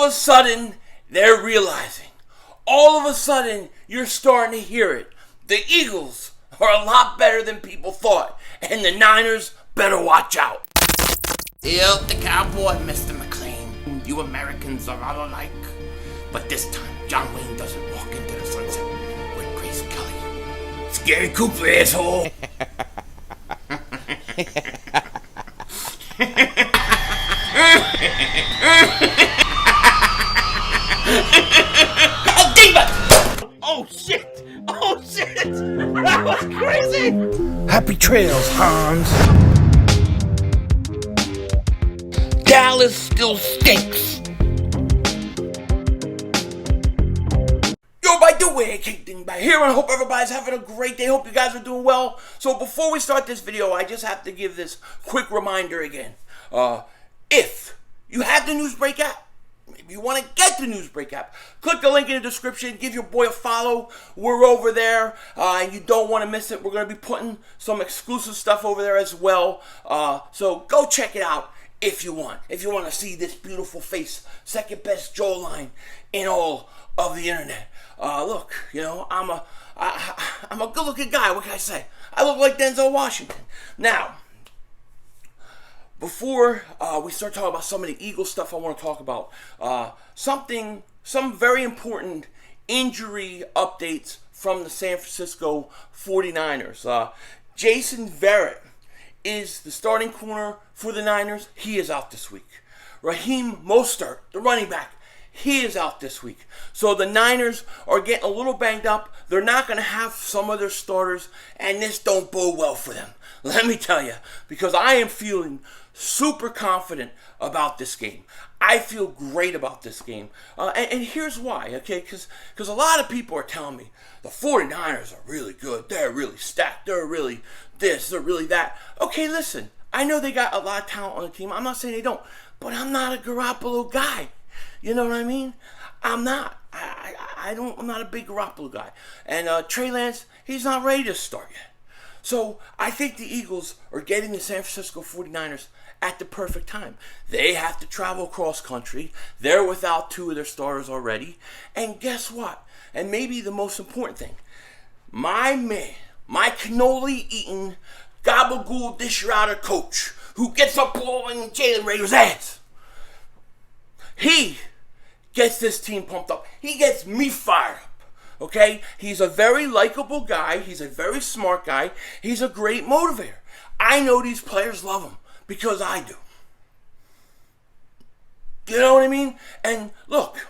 all of a sudden, they're realizing. All of a sudden, you're starting to hear it. The Eagles are a lot better than people thought, and the Niners better watch out. Still the cowboy, Mr. McLean. You Americans are all alike. But this time, John Wayne doesn't walk into the sunset with Grace Kelly. Scary Cooper, asshole. Dingbat! Oh shit! Oh shit! That was crazy! Happy trails, Hans. Dallas still stinks. Yo, by the way, King Dingbat here, and I hope everybody's having a great day. Hope you guys are doing well. So before we start this video, I just have to give this quick reminder again. If you have the Newsbreak app, maybe you want to get the Newsbreak app, click the link in the description, give your boy a follow. We're over there, and you don't want to miss it. We're going to be putting some exclusive stuff over there as well. So go check it out if you want. If you want to see this beautiful face, second best jawline in all of the internet. Look, you know, I'm a good-looking guy. What can I say? I look like Denzel Washington. Now, before we start talking about some of the Eagles stuff, I want to talk about some very important injury updates from the San Francisco 49ers. Jason Verrett is the starting corner for the Niners. He is out this week. Raheem Mostert, the running back, he is out this week. So the Niners are getting a little banged up. They're not going to have some of their starters, and this don't bode well for them. Let me tell you, because I am feeling super confident about this game. I feel great about this game. And here's why, okay? Because a lot of people are telling me the 49ers are really good. They're really stacked. They're really this. They're really that. Okay, listen. I know they got a lot of talent on the team. I'm not saying they don't. But I'm not a Garoppolo guy. You know what I mean? I'm not. I'm not a big Garoppolo guy. And Trey Lance, he's not ready to start yet. So I think the Eagles are getting the San Francisco 49ers at the perfect time. They have to travel cross country. They're without two of their starters already. And guess what? And maybe the most important thing, my man, my cannoli-eating, gabagool dish-router coach who gets up blowing Jalen Reagor's ass, he gets this team pumped up. He gets me fired up. Okay? He's a very likable guy. He's a very smart guy. He's a great motivator. I know these players love him because I do. You know what I mean? And look,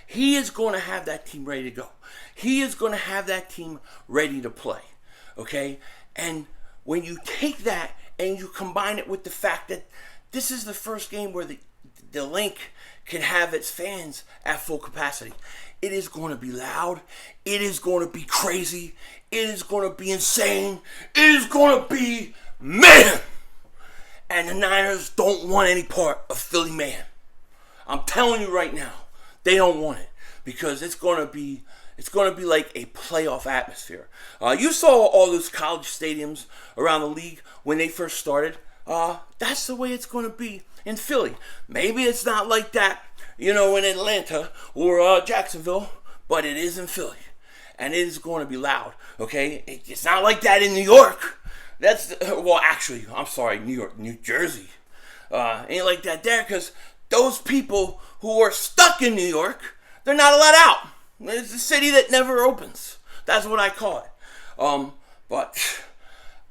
he is going to have that team ready to go. He is going to have that team ready to play. Okay? And when you take that and you combine it with the fact that this is the first game where the Link can have its fans at full capacity. It is going to be loud. It is going to be crazy. It is going to be insane. It is going to be mayhem. And the Niners don't want any part of Philly mayhem. I'm telling you right now, they don't want it because it's going to be like a playoff atmosphere. You saw all those college stadiums around the league when they first started. That's the way it's going to be in Philly. Maybe it's not like that, you know, in Atlanta or Jacksonville, but it is in Philly. And it is going to be loud, okay? It's not like that in New York. Actually, I'm sorry, New York, New Jersey. Ain't like that there because those people who are stuck in New York, they're not allowed out. It's a city that never opens. That's what I call it. But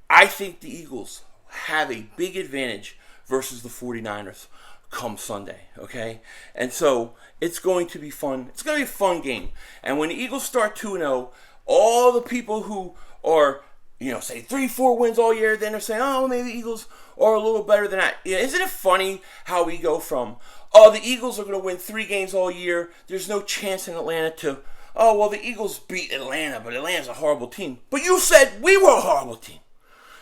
I think the Eagles have a big advantage versus the 49ers come Sunday, okay? And so it's going to be fun. It's going to be a fun game. And when the Eagles start 2-0, all the people who are, you know, say 3-4 wins all year, then they're saying, oh, maybe the Eagles are a little better than that. Isn't it funny how we go from, oh, the Eagles are going to win 3 games all year. There's no chance in Atlanta to, oh, well, the Eagles beat Atlanta, but Atlanta's a horrible team. But you said we were a horrible team.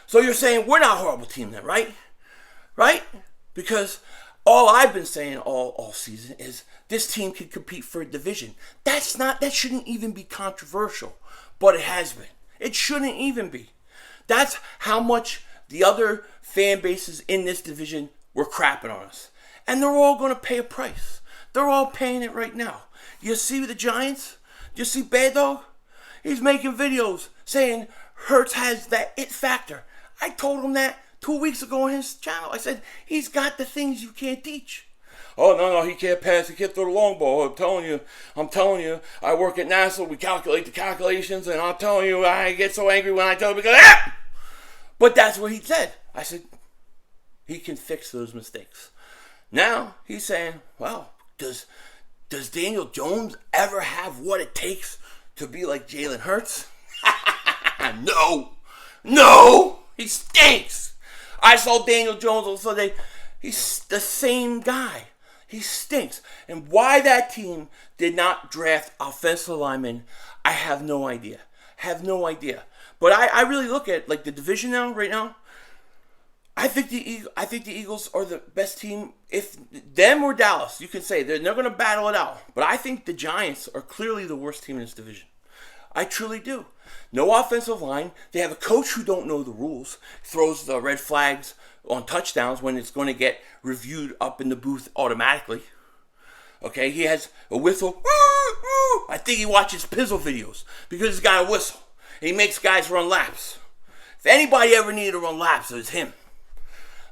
So you're saying we're not a horrible team then, right? Right? Because all I've been saying all season is this team can compete for a division. That shouldn't even be controversial, but it has been. It shouldn't even be. That's how much the other fan bases in this division were crapping on us. And they're all going to pay a price. They're all paying it right now. You see the Giants? You see Bad Dog? He's making videos saying Hurts has that it factor. I told him that 2 weeks ago on his channel. I said, he's got the things you can't teach. Oh, no, he can't pass. He can't throw the long ball. I'm telling you, I work at NASA. We calculate the calculations, and I'm telling you, I get so angry when I tell him, because, ah! But that's what he said. I said, he can fix those mistakes. Now, he's saying, well, does Daniel Jones ever have what it takes to be like Jalen Hurts? No, he stinks. I saw Daniel Jones on Sunday. He's the same guy. He stinks. And why that team did not draft offensive linemen, I have no idea. But I really look at like the division now, right now. I think the Eagles are the best team. If them or Dallas, you can say they're going to battle it out. But I think the Giants are clearly the worst team in this division. I truly do. No offensive line. They have a coach who don't know the rules. Throws the red flags on touchdowns when it's going to get reviewed up in the booth automatically. Okay, he has a whistle. I think he watches Pizzle videos because he's got a whistle. And he makes guys run laps. If anybody ever needed to run laps, it was him.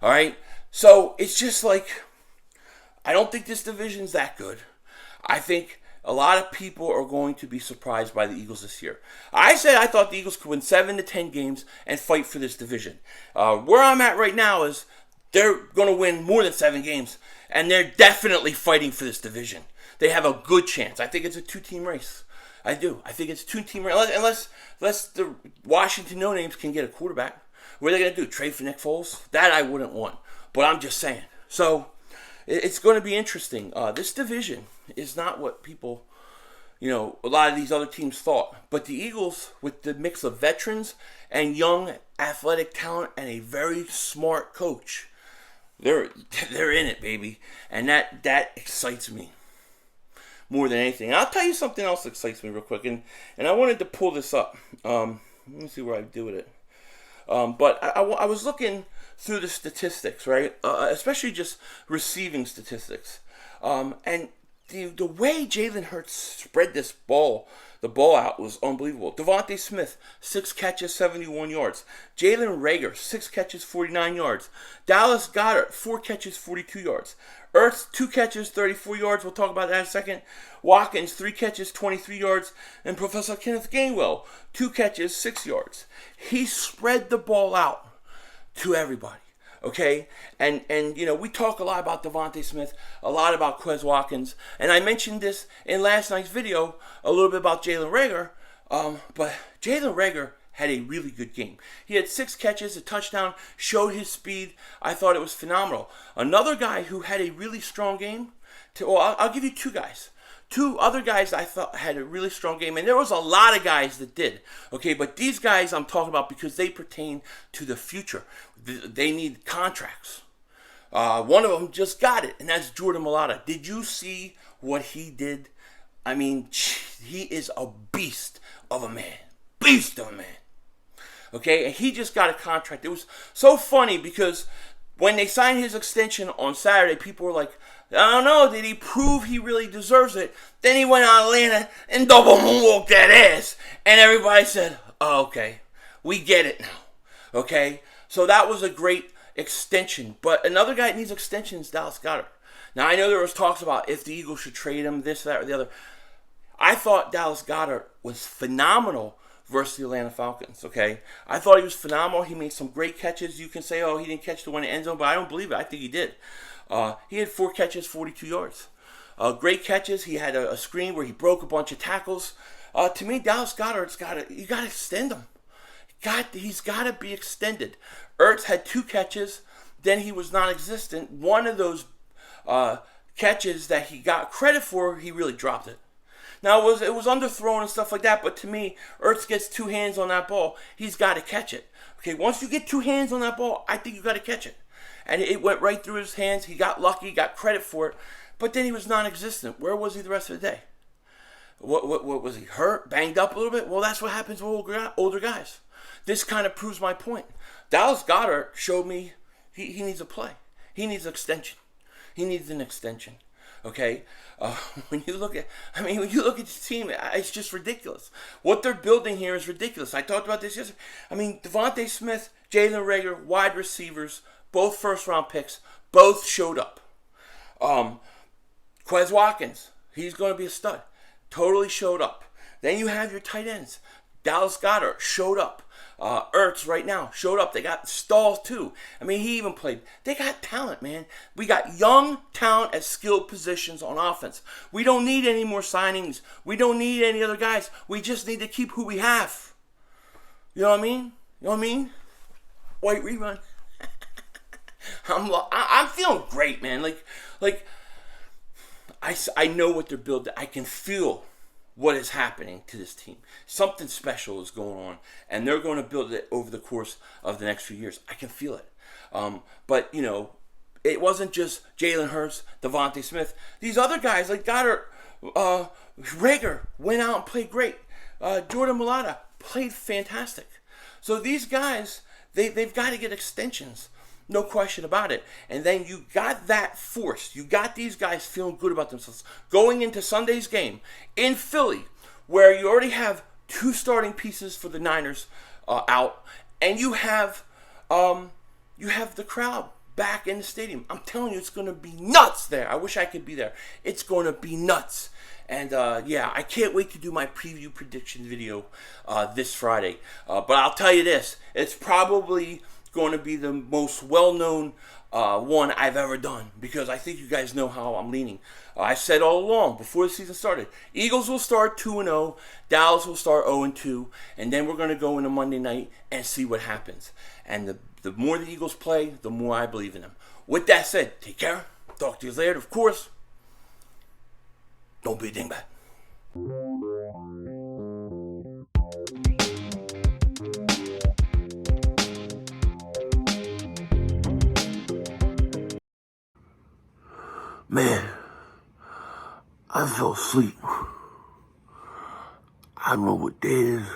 All right, so it's just like, I don't think this division's that good. I think a lot of people are going to be surprised by the Eagles this year. I said I thought the Eagles could win 7 to 10 games and fight for this division. Where I'm at right now is they're going to win more than 7 games, and they're definitely fighting for this division. They have a good chance. I think it's a 2-team race. I do. I think it's a 2-team race. Unless the Washington no-names can get a quarterback. What are they going to do? Trade for Nick Foles? That I wouldn't want. But I'm just saying. So, it's going to be interesting. This division is not what people, a lot of these other teams thought. But the Eagles, with the mix of veterans and young athletic talent and a very smart coach, they're in it, baby. And that excites me more than anything. And I'll tell you something else that excites me real quick. And I wanted to pull this up. Let me see where I do with it. But I was looking through the statistics, right? Especially just receiving statistics. And the way Jalen Hurts spread the ball out was unbelievable. Devontae Smith, 6 catches, 71 yards. Jalen Reagor, 6 catches, 49 yards. Dallas Goedert, 4 catches, 42 yards. Ertz, 2 catches, 34 yards. We'll talk about that in a second. Watkins, 3 catches, 23 yards. And Professor Kenneth Gainwell, 2 catches, 6 yards. He spread the ball out to everybody. Okay? And we talk a lot about Devontae Smith, a lot about Quez Watkins. And I mentioned this in last night's video, a little bit about Jalen Reagor. But Jalen Reagor had a really good game. He had 6 catches, a touchdown, showed his speed. I thought it was phenomenal. Another guy who had a really strong game, I'll give you 2 guys. 2 other guys I thought had a really strong game, and there was a lot of guys that did. Okay, but these guys I'm talking about because they pertain to the future. They need contracts. One of them just got it, and that's Jordan Mailata. Did you see what he did? I mean, he is a beast of a man. Okay, and he just got a contract. It was so funny because when they signed his extension on Saturday, people were like, I don't know, did he prove he really deserves it? Then he went on Atlanta and double moonwalked that ass. And everybody said, oh, okay, we get it now. Okay, so that was a great extension. But another guy that needs extension is Dallas Goedert. Now, I know there was talks about if the Eagles should trade him, this, that, or the other. I thought Dallas Goedert was phenomenal versus the Atlanta Falcons, okay? I thought he was phenomenal. He made some great catches. You can say, oh, he didn't catch the one in the end zone, but I don't believe it. I think he did. He had 4 catches, 42 yards. Great catches. He had a screen where he broke a bunch of tackles. To me, Dallas Goedert's you got to extend him. He's got to be extended. Ertz had 2 catches. Then he was non-existent. One of those catches that he got credit for, he really dropped it. Now, it was underthrown and stuff like that, but to me, Ertz gets 2 hands on that ball. He's got to catch it. Okay, once you get 2 hands on that ball, I think you got to catch it. And it went right through his hands. He got lucky, got credit for it, but then he was non-existent. Where was he the rest of the day? What was he, hurt, banged up a little bit? Well, that's what happens with older guys. This kind of proves my point. Dallas Goedert showed me he needs a play. He needs an extension. He needs an extension. Okay, when you look at the team, it's just ridiculous. What they're building here is ridiculous. I talked about this yesterday. I mean, Devontae Smith, Jalen Reagor, wide receivers, both first-round picks, both showed up. Quez Watkins, he's going to be a stud. Totally showed up. Then you have your tight ends. Dallas Goedert showed up. Ertz right now showed up. They got Stalls too. I mean, he even played. They got talent, man. We got young talent at skilled positions on offense. We don't need any more signings. We don't need any other guys. We just need to keep who we have. You know what I mean? You know what I mean? White rerun. I'm feeling great, man. Like I know what they're building. I can feel what is happening to this team. Something special is going on, and they're going to build it over the course of the next few years. I can feel it. But, you know, it wasn't just Jalen Hurts, Devontae Smith. These other guys like Goedert, Reagor went out and played great. Jordan Mailata played fantastic. So these guys, they've got to get extensions. No question about it. And then you got that force. You got these guys feeling good about themselves. Going into Sunday's game in Philly, where you already have two starting pieces for the Niners out, and you have the crowd back in the stadium. I'm telling you, it's going to be nuts there. I wish I could be there. It's going to be nuts. And yeah, I can't wait to do my preview prediction video this Friday. But I'll tell you this, it's probably going to be the most well-known one I've ever done, because I think you guys know how I'm leaning. I said all along before the season started, Eagles will start 2-0, Dallas will start 0-2, and then we're going to go into Monday night and see what happens. And the more the Eagles play, the more I believe in them. With that said, take care. Talk to you later. Of course, don't be a dingbat. Man, I fell asleep. I don't know what day it is.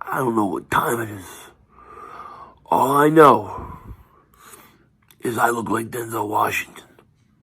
I don't know what time it is. All I know is I look like Denzel Washington.